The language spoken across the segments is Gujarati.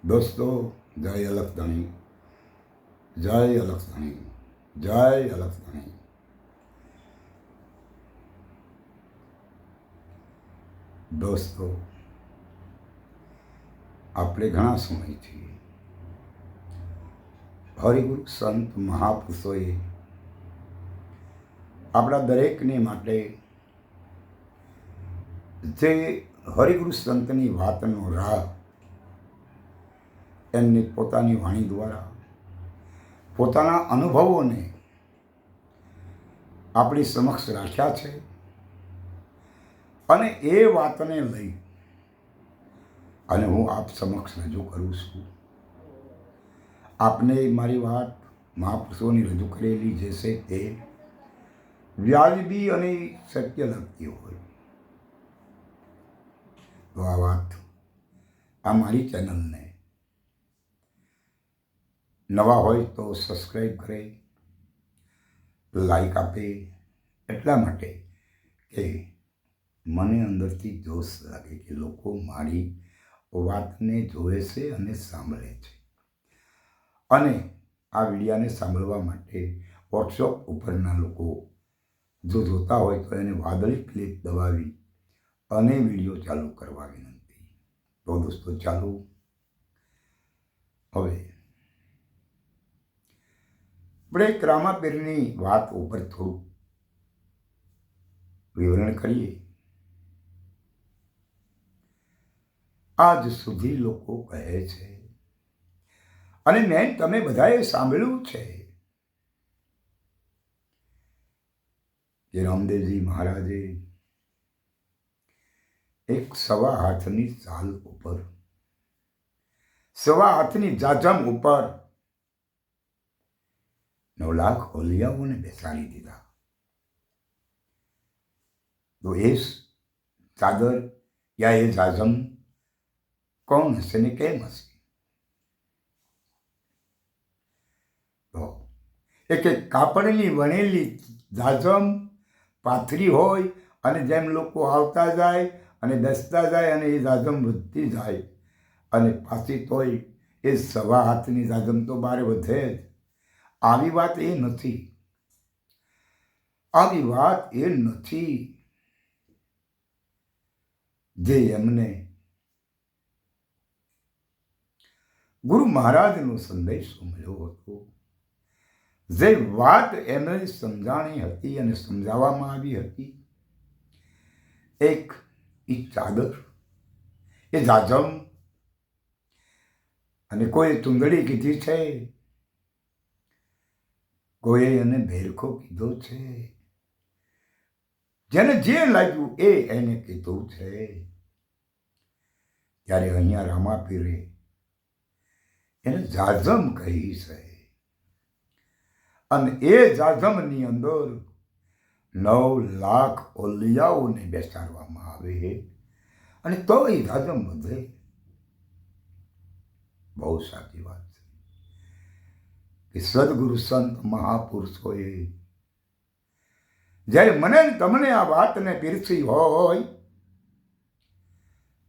દોસ્તો, જય અલખધણી, જય અલખધણી, જય અલખધણી. દોસ્તો, આપણે ઘણા સમયથી હરિગુરુ સંત મહાપુરુષોએ આપણા દરેકને માટે જે હરિગુરુ સંતની વાતનો રાહ એમની પોતાની વાણી દ્વારા પોતાના અનુભવોને આપણી સમક્ષ રાખ્યા છે અને એ વાતને લઈ અને હું આપ સમક્ષ રજૂ કરું છું. આપને મારી વાત મહાપુરુષોની રજૂ કરેલી જે છે તે વ્યાજબી અને સત્ય લાગતી હોય તો આ વાત આ મારી ચેનલને નવા હોય તો સબસ્ક્રાઈબ કરે, લાઈક આપે, એટલા માટે કે મને અંદરથી જોશ લાગે કે લોકો મારી વાતને જોવે છે અને સાંભળે છે. અને આ વિડીયાને સાંભળવા માટે વોટ્સઅપ ઉપરના લોકો જો જોતા હોય તો એને વાદળી ક્લિક દબાવી અને વિડીયો ચાલુ કરવા વિનંતી. તો દોસ્તો ચાલો હવે આપણે રામાપીરની વાત ઉપર થોડું વિવરણ કરીએ. આજ સુધી લોકો કહે છે અને મેં તમે બધાએ સાંભળ્યું છે કે રામદેવજી મહારાજે એક સવા હાથની ચાલ ઉપર, સવા હાથની જાજમ ઉપર 9 લાખ ઓલિયાઓને બેસાડી દીધા. તો એ ચાદર યા એ જાજમ કોણ હશે ને કેમ હશે? તો એક કાપડની વણેલી જાજમ પાથરી હોય અને જેમ લોકો આવતા જાય અને બેસતા જાય અને એ જાજમ વધતી જાય અને પાછી તોય એ સવા હાથની જાજમ તો બારે વધે જ. આવી વાત એ નથી, આવી વાત એ નથી જે એમને ગુરુ મહારાજનો સંદેશો મળ્યો હતો, જે વાત એમને સમજાણી હતી અને સમજાવવામાં આવી હતી. એક એ ચાદર, એ જાજમ, અને કોઈ ચુંદડી કીધી છે, કોઈએ એને ભેરખો કીધો છે, જેને જે લાગ્યું એ એને કીધું છે. ત્યારે અહીંયા રામાપીરે એને જાજમ કહી છે અને એ જાજમની અંદર 9 લાખ ઓલિયાઓને બેસાડવામાં આવે અને તો એ જાજમ વધે. બહુ સાચી વાત છે કે સદગુરુ સંત મહાપુરુષોએ જ્યારે મને તમને આ વાતને પીરસી હોય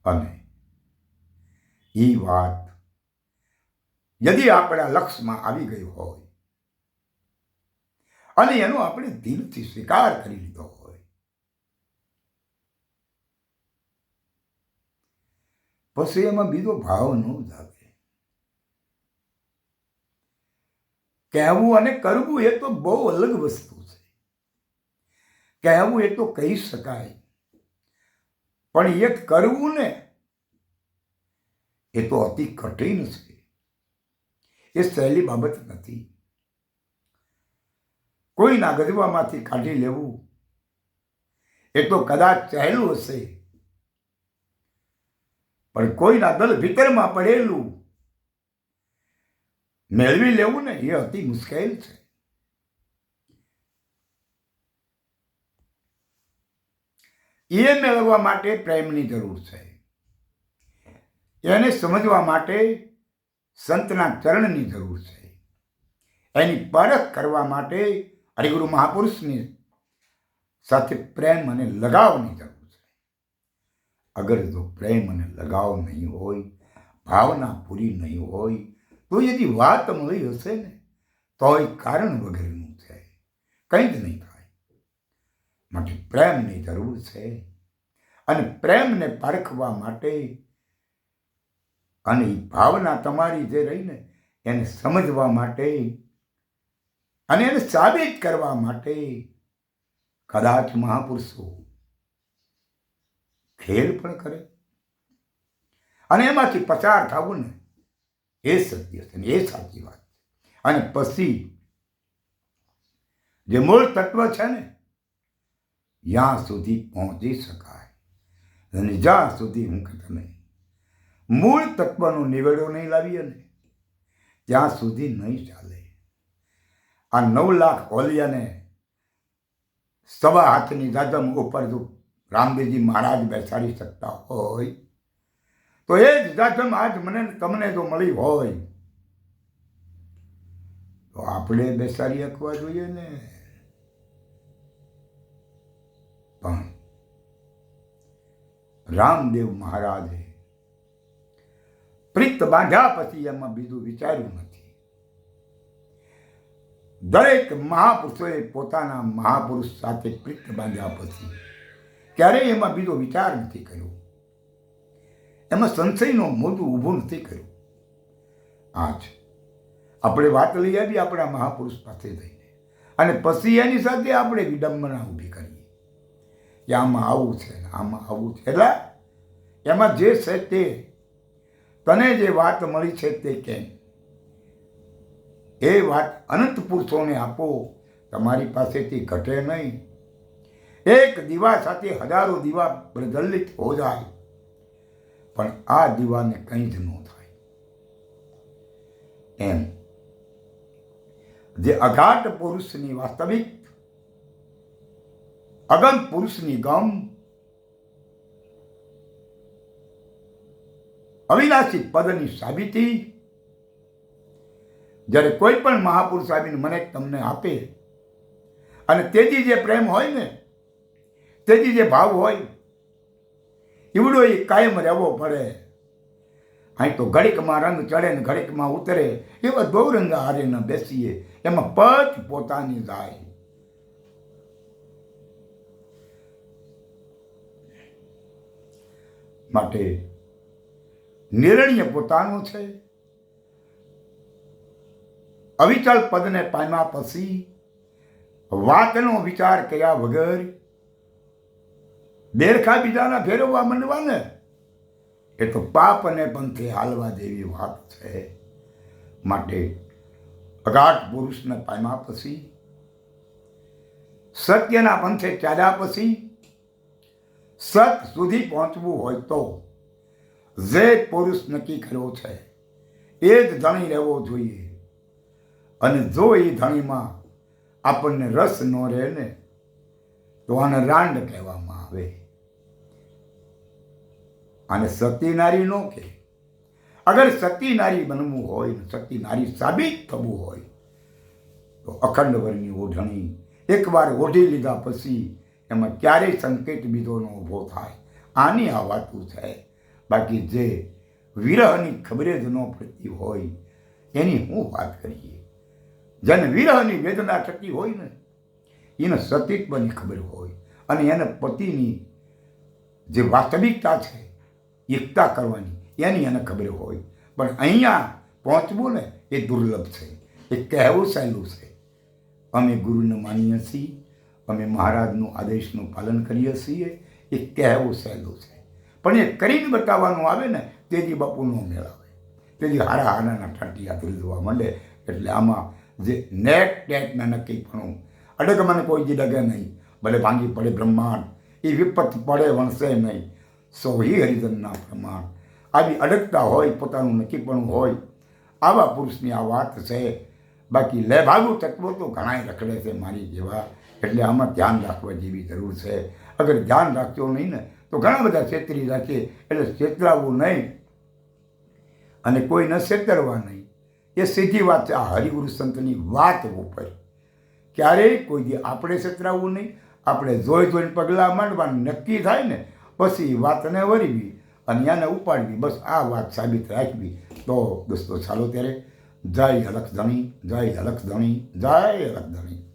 અને એ વાત યદિ આપણા લક્ષમાં આવી ગઈ હોય અને એનો આપણે દિલથી સ્વીકાર કરી લીધો હોય, પછી એમાં બીજો ભાવ ન જાગે. કહેવું અને કરવું એ તો બહુ અલગ વસ્તુ છે. કહેવું એ તો કહી શકાય, પણ એક કરવું ને એ તો અતિ કઠિન છે. એ સહેલી બાબત નથી. કોઈના ગજવામાંથી કાઢી લેવું એ તો કદાચ સહેલું હશે, પણ કોઈના દલ ભીતરમાં પડેલું મેળવી લેવું ને એ અતિ મુશ્કેલ છે. એ મેળવવા માટે પ્રેમની જરૂર છે. એને સમજવા માટે સંતના ચરણની જરૂર છે. એની પરખ કરવા માટે હરિગુરુ મહાપુરુષની સાથે પ્રેમ અને લગાવની જરૂર છે. અગર જો પ્રેમ અને લગાવ નહીં હોય, ભાવના પૂરી નહીં હોય તો એની વાત મળી હશે ને તોય કારણ વગરનું છે, કંઈ જ નહીં થાય. માટે પ્રેમની જરૂર છે, અને પ્રેમને પારખવા માટે અને એ ભાવના તમારી જે રહીને એને સમજવા માટે અને એને સાબિત કરવા માટે કદાચ મહાપુરુષો ખેલ પણ કરે અને એમાંથી પસાર થવું ને એ સત્ય છે ને એ સાચી વાત છે. અને પછી જે મૂળ તત્વ છે ને ત્યાં સુધી પહોંચી શકાય, અને જ્યાં સુધી હું કે તમે મૂળ તત્વનો નિવેડો નહીં લાવીએ ને ત્યાં સુધી નહીં ચાલે. આ 9 લાખ ઓલિયાને 1.25 હાથની જાજમ ઉપર જો રામદેવજી મહારાજ બેસાડી શકતા હોય તો એ જ જાજમ આજ મને તમને જો મળી હોય તો આપણે બેસાડી શકવા જોઈએ ને. પણ રામદેવ મહારાજે પ્રીત બાંધ્યા પછી એમાં બીજું વિચાર્યું નથી. દરેક મહાપુરુષોએ પોતાના મહાપુરુષ સાથે પ્રીત બાંધ્યા પછી ક્યારેય એમાં બીજો વિચાર નથી કર્યો, એમાં સંશયનો મોઢું ઊભું નથી કર્યું. આજ આપણે વાત લઈ આવી આપણા મહાપુરુષ પાસે જઈને, અને પછી એની સાથે આપણે વિડંબના ઊભી કરીએ કે આમાં આવું છે ને આમાં આવું છે. એટલે એમાં જે છે તે તને જે વાત મળી છે તે કેમ, એ વાત અનંત પુરુષોને આપો, તમારી પાસેથી ઘટે નહીં. એક દીવા સાથે હજારો દીવા પ્રજ્વલિત હો જાય પણ આ દીવાને કંઈ જ ન થાય. એમ જે અઘાટ પુરુષની વાસ્તવિક, અગમ પુરુષની ગમ, અવિનાશી પદની સાબિતી, જ્યારે કોઈ પણ મહાપુરુષ આવીને મને તમને આપે અને તેથી જે પ્રેમ હોય ને, તેથી જે ભાવ હોય એવડો એ કાયમ રહેવો પડે. અહીં તો ઘડીકમાં રંગ ચડે ને ઘડીકમાં ઉતરે, એવા દોરંગ હારે ન બેસીએ, એમાં પચ પોતાની જાય. માટે નિર્ણય પોતાનો છે. અવિચલ પદને પામ્યા પછી વાતનો વિચાર કર્યા વગર બેરખા બીજાના ફેરવવા માંડવા ને એ તો પાપ અને પંથે હાલવા જેવી વાત છે. માટે અગાઢ પુરુષને પામ્યા પછી, સત્યના પંથે ચાલ્યા પછી સત સુધી પહોંચવું હોય તો જે પુરુષ નક્કી કર્યો છે એ જ ધણી રહેવો જોઈએ. અને જો એ ધણીમાં આપણને રસ ન રહે ને તો આને રાંડ કહેવામાં આવે. આને સતી નારી નો કે. અગર સતી નારી બનવું હોય ને સતી નારી સાબિત થવું હોય તો અખંડ વરની ઓઢણી એકવાર ઓઢી લીધા પછી એમાં ક્યારેય સંકેત બીજોનો ઊભો થાય. આની આ વાતું છે. બાકી જે વિરહની ખબરે જ ન પડતી હોય એની હું વાત કરીએ. જેને વિરહની વેદના થતી હોય ને એને સતીત્વની ખબર હોય અને એને પતિની જે વાસ્તવિકતા છે, એકતા કરવાની એની એને ખબર હોય. પણ અહીંયા પહોંચવું ને એ દુર્લભ છે. એ કહેવું સહેલું છે. અમે ગુરુને માનીએ છીએ, અમે મહારાજનું આદેશનું પાલન કરીએ છીએ, એ કહેવું સહેલું છે. પણ એ કરીને બતાવવાનું આવે ને તેથી બાપુનો મેળ આવે, તેથી હારા હારાના ટાંટિયા ધૂલવા માંડે. એટલે આમાં જે નેટ ટેટના નક્કી પણ અડગ મને કોઈ જી ડગે નહીં, ભલે ભાંગી પડે બ્રહ્માંડ, એ વિપત પડે વણશે નહીં, સોહી હરિજનના પ્રમાણ. આવી અડગતા હોય, પોતાનું નક્કી પણ હોય, આવા પુરુષની આ વાત છે. બાકી લેભાગુ તત્વો તો ઘણાય રખડે છે મારી જેવા. એટલે આમાં ધ્યાન રાખવા જેવી જરૂર છે. અગર ધ્યાન રાખજો નહીં ને તો ઘણા બધા છેતરી રાખીએ. એટલે છેતરાવું નહીં અને કોઈને છેતરવા નહીં, એ સીધી વાત છે. આ હરિગુરુ સંતની વાત ઉપર ક્યારેય કોઈ દી આપણે છેતરાવું નહીં. આપણે જોઈને પગલાં માંડવાનું નક્કી થાય ને પછી વાતને વળવી અને એને ઉપાડવી, બસ આ વાત સાબિત રાખવી. તો દોસ્તો ચાલો ત્યારે જય અલક્ષધણી, જય અલક્ષધણી, જય અલક્ષધણી.